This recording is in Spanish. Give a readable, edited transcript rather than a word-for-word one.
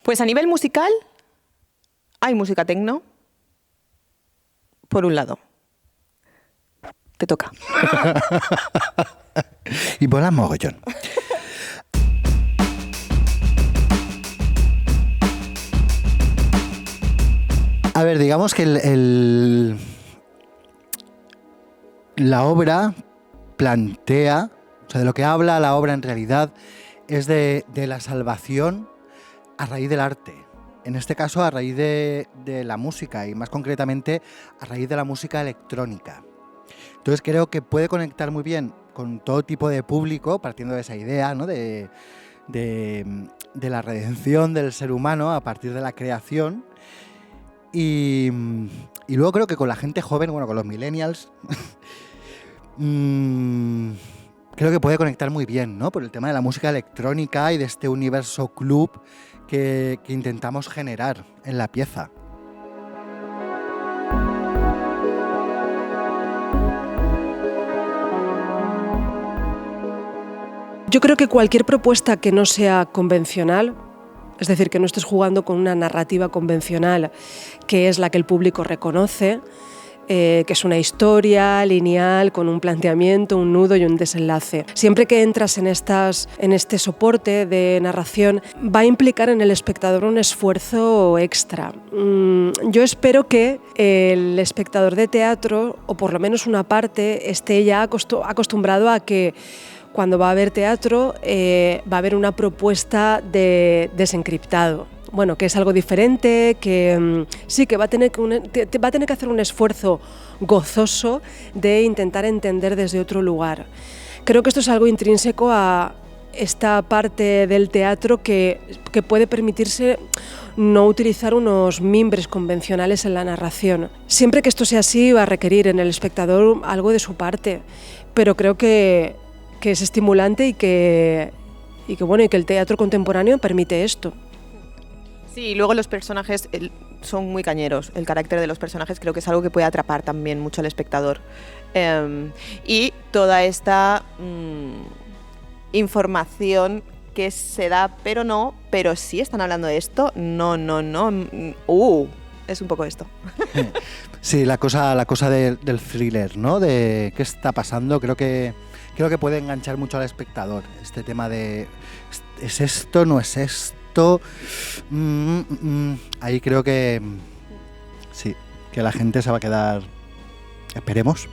Pues a nivel musical, hay música techno, por un lado. Te toca. Y mola mogollón. A ver, digamos que la obra plantea, o sea, de lo que habla la obra en realidad es de la salvación a raíz del arte. En este caso, a raíz de la música y más concretamente a raíz de la música electrónica. Entonces creo que puede conectar muy bien con todo tipo de público, partiendo de esa idea, ¿no? de la redención del ser humano a partir de la creación. Y luego creo que con la gente joven, bueno, con los millennials, creo que puede conectar muy bien, ¿no? Por el tema de la música electrónica y de este universo club que intentamos generar en la pieza. Yo creo que cualquier propuesta que no sea convencional, es decir, que no estés jugando con una narrativa convencional que es la que el público reconoce, que es una historia lineal con un planteamiento, un nudo y un desenlace. Siempre que entras en este soporte de narración va a implicar en el espectador un esfuerzo extra. Yo espero que el espectador de teatro, o por lo menos una parte, esté ya acostumbrado a que cuando va a haber teatro va a haber una propuesta de desencriptado. Bueno, que es algo diferente, que sí, que va a tener que hacer un esfuerzo gozoso de intentar entender desde otro lugar. Creo que esto es algo intrínseco a esta parte del teatro que puede permitirse no utilizar unos mimbres convencionales en la narración. Siempre que esto sea así va a requerir en el espectador algo de su parte, pero creo que es estimulante y que el teatro contemporáneo permite esto. Sí, y luego los personajes son muy cañeros. El carácter de los personajes creo que es algo que puede atrapar también mucho al espectador. Y toda esta información que se da, pero sí están hablando de esto. No. Es un poco esto. Sí, la cosa del thriller, ¿no? De qué está pasando, creo que puede enganchar mucho al espectador. Este tema de ¿es esto? ¿No es esto? Ahí creo que sí, que la gente se va a quedar, esperemos,